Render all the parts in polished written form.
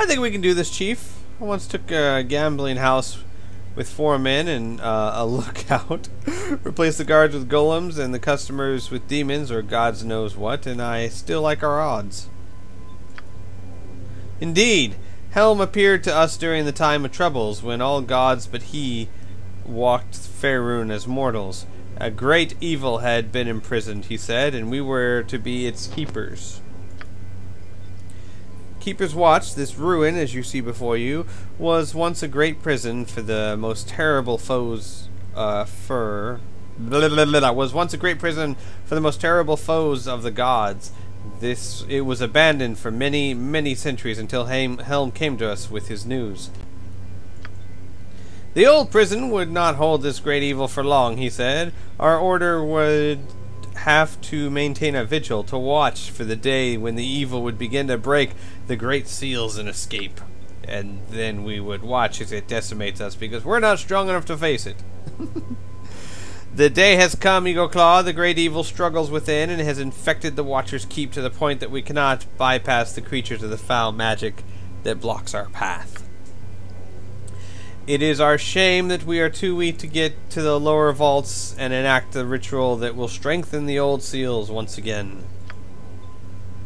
I think we can do this, Chief. I once took a gambling house with 4 men and a lookout. Replaced the guards with golems and the customers with demons or gods knows what, and I still like our odds. Indeed, Helm appeared to us during the time of troubles, when all gods but he walked Faerun as mortals. A great evil had been imprisoned, he said, and we were to be its keepers. Keeper's Watch, this ruin, as you see before you, was once a great prison for the most terrible foes, was once a great prison for the most terrible foes of the gods. It was abandoned for many, many centuries until Helm came to us with his news. The old prison would not hold this great evil for long, he said. Our order would have to maintain a vigil to watch for the day when the evil would begin to break the great seals and escape. And then we would watch as it decimates us, because we're not strong enough to face it. The day has come, Eagle Claw. The great evil struggles within and has infected the Watcher's Keep to the point that we cannot bypass the creatures of the foul magic that blocks our path. It is our shame that we are too weak to get to the lower vaults and enact the ritual that will strengthen the old seals once again.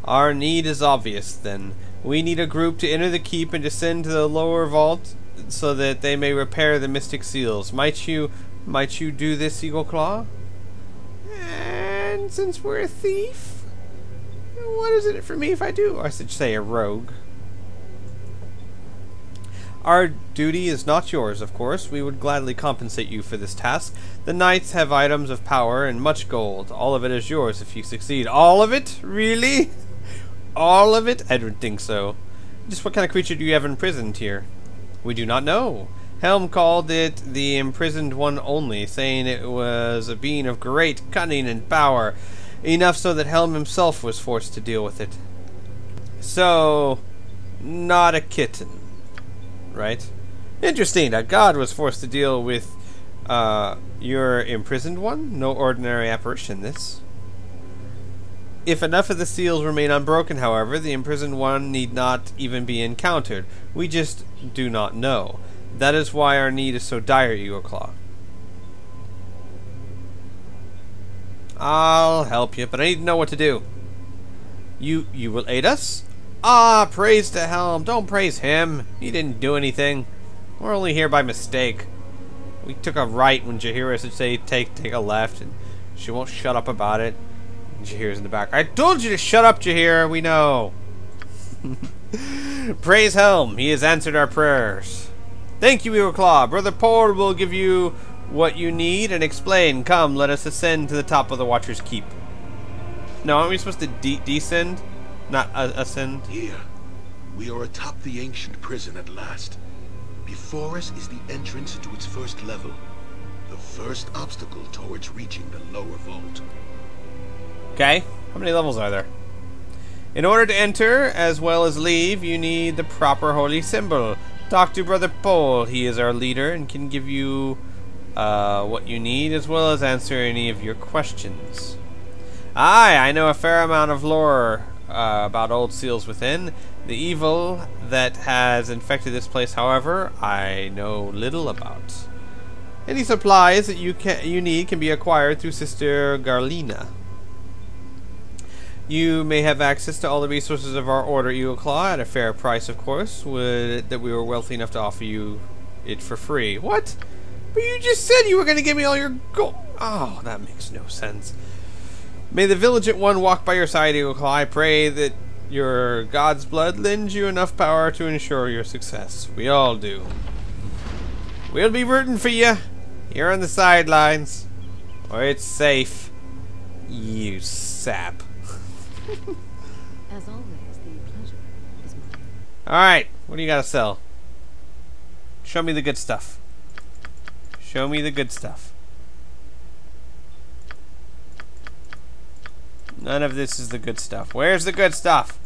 Our need is obvious, then. We need a group to enter the keep and descend to the lower vault so that they may repair the mystic seals. Might you do this, Eagle Claw? And since we're a thief, what is it for me if I do? I should say a rogue. Our duty is not yours, of course. We would gladly compensate you for this task. The knights have items of power and much gold. All of it is yours if you succeed. All of it? Really? All of it? I don't think so. Just what kind of creature do you have imprisoned here? We do not know. Helm called it the imprisoned one only, saying it was a being of great cunning and power, enough so that Helm himself was forced to deal with it. So, not a kitten. Right? Interesting. A god was forced to deal with your imprisoned one. No ordinary apparition, this. If enough of the seals remain unbroken, however, the imprisoned one need not even be encountered. We just do not know. That is why our need is so dire, Eagle Claw. I'll help you, but I need to know what to do. You will aid us? Ah, praise to Helm. Don't praise him. He didn't do anything. We're only here by mistake. We took a right when Jaheria should say take a left, and she won't shut up about it. And Jaheria's in the back. I told you to shut up, Jaheria. We know. Praise Helm. He has answered our prayers. Thank you, Eagle Claw. Brother Paul will give you what you need and explain. Come, let us ascend to the top of the Watcher's Keep. No, aren't we supposed to descend? Not ascend. Here, we are atop the ancient prison at last. Before us is the entrance into its first level. The first obstacle towards reaching the lower vault. Okay, how many levels are there? In order to enter, as well as leave, you need the proper holy symbol. Talk to Brother Paul. He is our leader and can give you what you need, as well as answer any of your questions. Aye, I know a fair amount of lore about old seals within. The evil that has infected this place, however, I know little about. Any supplies that you need can be acquired through Sister Garlina. You may have access to all the resources of our order, Eagle Claw, at a fair price, of course, that we were wealthy enough to offer you it for free. What? But you just said you were going to give me all your gold. Oh, that makes no sense. May the Vigilant One walk by your side, Eagle Claw. I pray that your God's blood lends you enough power to ensure your success. We all do. We'll be rooting for you. You're on the sidelines. Or it's safe. You sap. As always, the pleasure is mine. Alright, what do you gotta sell? Show me the good stuff. Show me the good stuff. None of this is the good stuff. Where's the good stuff?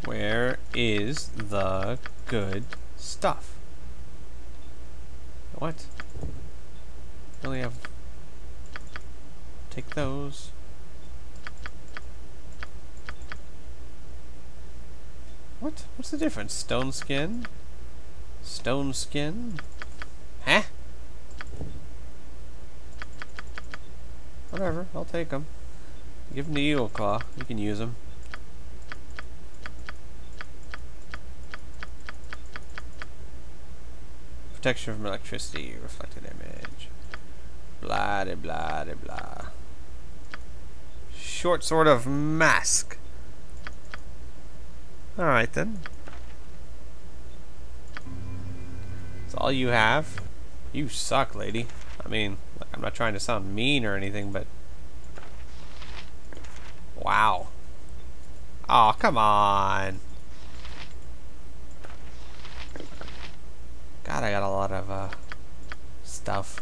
Where is the good stuff? What? I only have take those. What? What's the difference? Stone skin? Stone skin? Huh? Whatever, I'll take them. Give them the eagle claw. You can use them. Protection from electricity, reflected image. Blah de blah de blah. Short sort of mask. Alright then. That's all you have? You suck, lady. I mean, like, I'm not trying to sound mean or anything, but... Wow. Aw, come on. God, I got a lot of, stuff.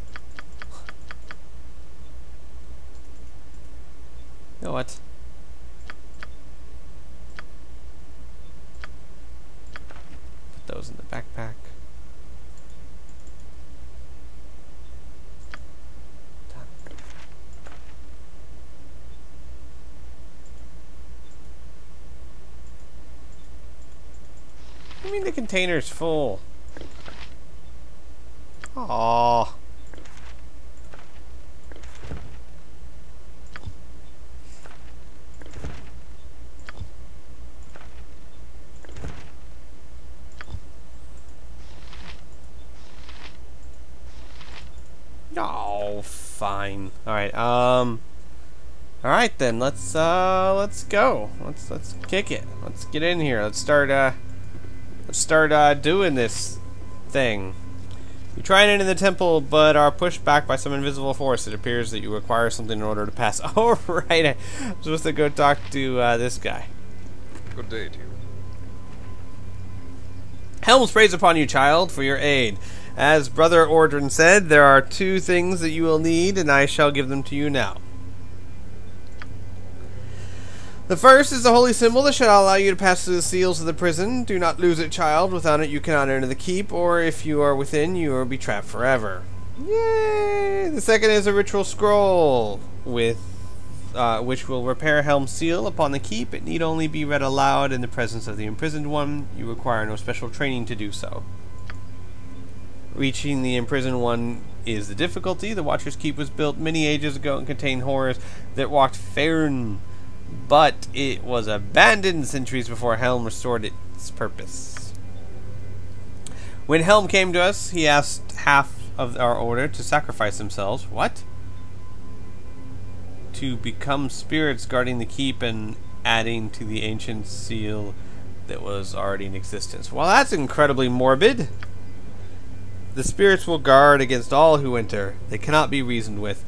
You know what? Put those in the backpack. Done. I mean, the container's full. Aww. Oh, fine. Alright, alright then, let's go. Let's kick it. Let's get in here. Let's start doing this thing. You try and enter the temple, but are pushed back by some invisible force. It appears that you require something in order to pass. Oh, right. I'm supposed to go talk to this guy. Good day to you. Helm prays upon you, child, for your aid. As Brother Ordrin said, there are 2 things that you will need, and I shall give them to you now. The first is the holy symbol that shall allow you to pass through the seals of the prison. Do not lose it, child. Without it, you cannot enter the keep, or if you are within, you will be trapped forever. Yay! The second is a ritual scroll, with which will repair Helm's seal upon the keep. It need only be read aloud in the presence of the imprisoned one. You require no special training to do so. Reaching the imprisoned one is the difficulty. The Watcher's Keep was built many ages ago and contained horrors that walked Faerun, but it was abandoned centuries before Helm restored its purpose. When Helm came to us, he asked half of our order to sacrifice themselves. What? To become spirits guarding the keep and adding to the ancient seal that was already in existence. Well, that's incredibly morbid. The spirits will guard against all who enter. They cannot be reasoned with.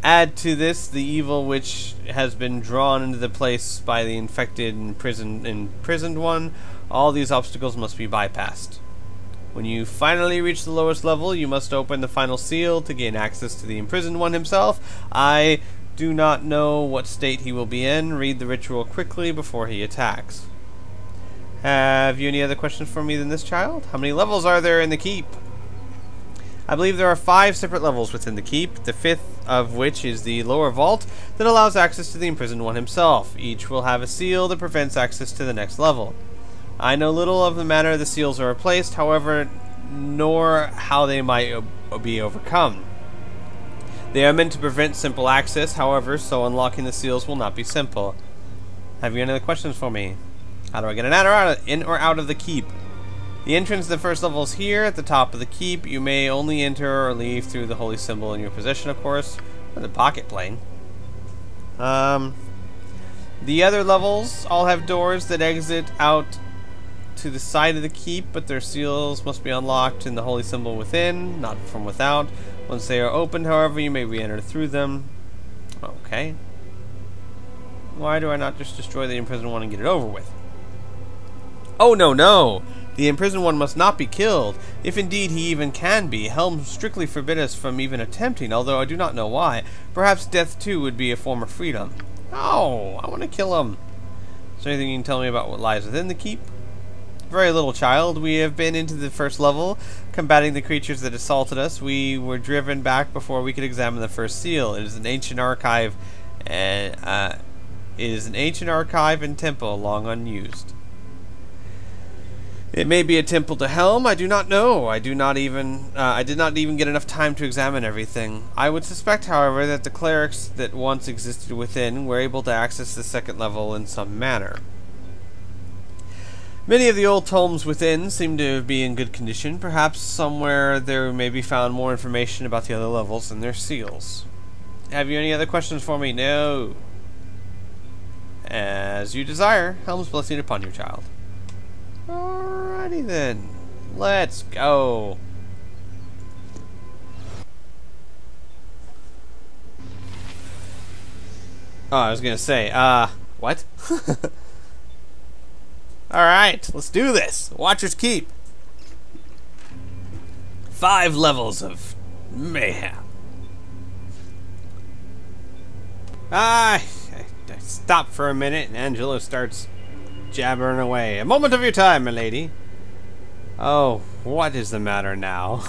Add to this the evil which has been drawn into the place by the infected and imprisoned one. All these obstacles must be bypassed. When you finally reach the lowest level, you must open the final seal to gain access to the imprisoned one himself. I do not know what state he will be in. Read the ritual quickly before he attacks. Have you any other questions for me than this, child? How many levels are there in the keep? I believe there are 5 separate levels within the keep, the 5th of which is the lower vault that allows access to the imprisoned one himself. Each will have a seal that prevents access to the next level. I know little of the manner the seals are replaced, however, nor how they might be overcome. They are meant to prevent simple access, however, so unlocking the seals will not be simple. Have you any other questions for me? How do I get in or out of the keep? The entrance to the first level is here, at the top of the keep. You may only enter or leave through the holy symbol in your possession, of course, or the pocket plane. The other levels all have doors that exit out to the side of the keep, but their seals must be unlocked in the holy symbol within, not from without. Once they are opened, however, you may re-enter through them. Okay. Why do I not just destroy the imprisoned one and get it over with? Oh, no, no! The imprisoned one must not be killed. If indeed he even can be, Helm strictly forbid us from even attempting, although I do not know why. Perhaps death too would be a form of freedom. Oh, I want to kill him. Is there anything you can tell me about what lies within the keep? Very little, child. We have been into the first level, combating the creatures that assaulted us. We were driven back before we could examine the first seal. It is an ancient archive, and temple long unused. It may be a temple to Helm. I do not know. I did not even get enough time to examine everything. I would suspect, however, that the clerics that once existed within were able to access the second level in some manner. Many of the old tomes within seem to be in good condition. Perhaps somewhere there may be found more information about the other levels and their seals. Have you any other questions for me? No. As you desire. Helm's blessing upon you, child. Alrighty then. Let's go. Oh, I was gonna say, what? Alright, let's do this. Watcher's Keep. 5 levels of mayhem. I stop for a minute and Angelo starts jabbering away. A moment of your time, milady. Oh, what is the matter now?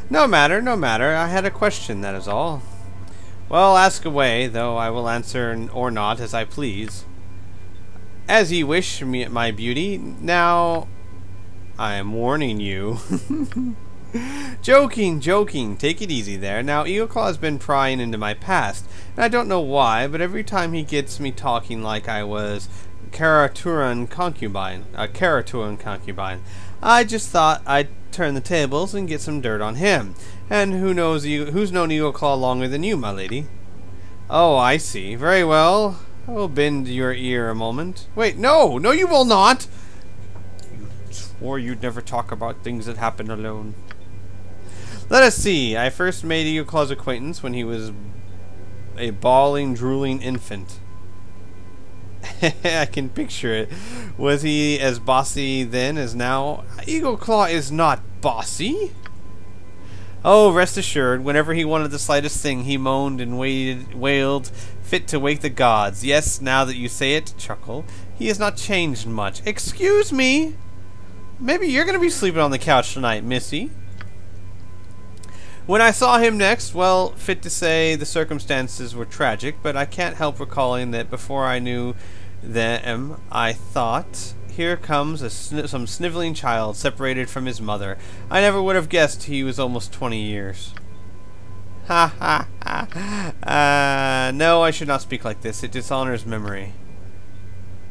No matter, no matter. I had a question, that is all. Well, ask away, though I will answer or not as I please. As ye wish, my beauty. Now, I am warning you. Joking, joking. Take it easy there. Now, Eagleclaw has been prying into my past, and I don't know why, but every time he gets me talking like I was Karaturan concubine, I just thought I'd turn the tables and get some dirt on him. And who's known Eagleclaw longer than you, my lady? Oh, I see. Very well. I will bend your ear a moment. Wait, no! No, you will not! You swore you'd never talk about things that happen alone. Let us see. I first made Eagleclaw's acquaintance when he was a bawling, drooling infant. I can picture it. Was he as bossy then as now? Eagleclaw is not bossy. Oh, rest assured, whenever he wanted the slightest thing, he moaned and wailed, fit to wake the gods. Yes, now that you say it, chuckle, he has not changed much. Excuse me? Maybe you're going to be sleeping on the couch tonight, missy. When I saw him next, well, fit to say the circumstances were tragic, but I can't help recalling that before I knew them, I thought, here comes some sniveling child separated from his mother. I never would have guessed he was almost 20 years. Ha ha ha. No, I should not speak like this. It dishonors memory.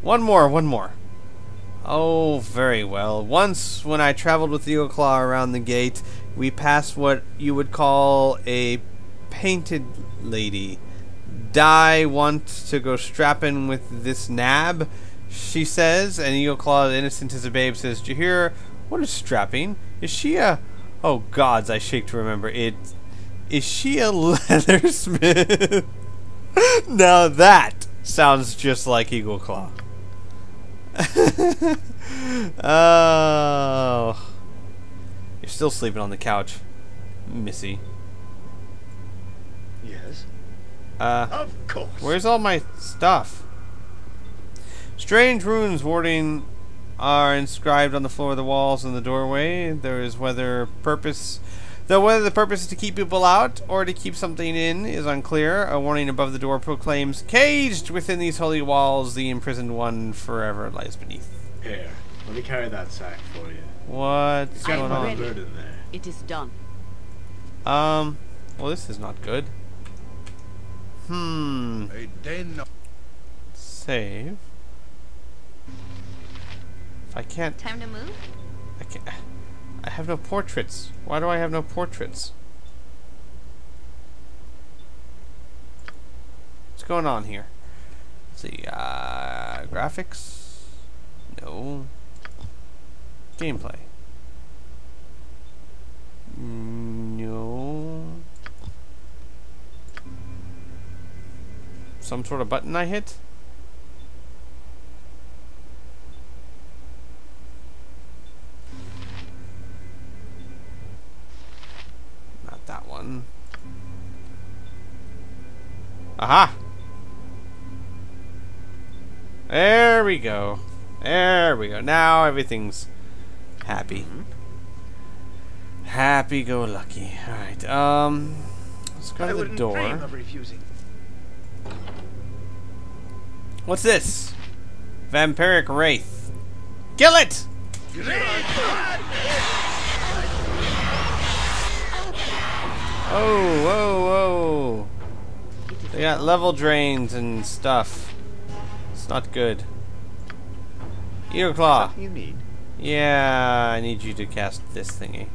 One more. Oh, very well. Once, when I traveled with Eagleclaw around the gate, we passed what you would call a painted lady. Die want to go strapping with this nab, she says, and Eagleclaw, innocent as a babe, says, Jaheria, what is strapping? Is she a... Oh, gods, I shake to remember. Is she a leathersmith? Now that sounds just like Eagleclaw. Oh... You're still sleeping on the couch, missy. Yes? Of course. Where's all my stuff? Strange runes warding are inscribed on the floor of the walls and the doorway. There is whether the purpose is to keep people out or to keep something in is unclear. A warning above the door proclaims, "Caged within these holy walls, the imprisoned one forever lies beneath." Here, let me carry that sack for you. What's going Got on? a bird in there. It is done. Well, this is not good. Save. If I can't... Time to move? I have no portraits. Why do I have no portraits? What's going on here? Let's see. Graphics? No. Gameplay? No. Some sort of button I hit? Not that one. Aha! There we go. There we go. Now everything's happy. Happy-go-lucky. Alright, let's go to the door. What's this? Vampiric Wraith. Kill it! Oh, whoa, whoa. They got level drains and stuff. It's not good. Eagle Claw. You need. Yeah, I need you to cast this thingy.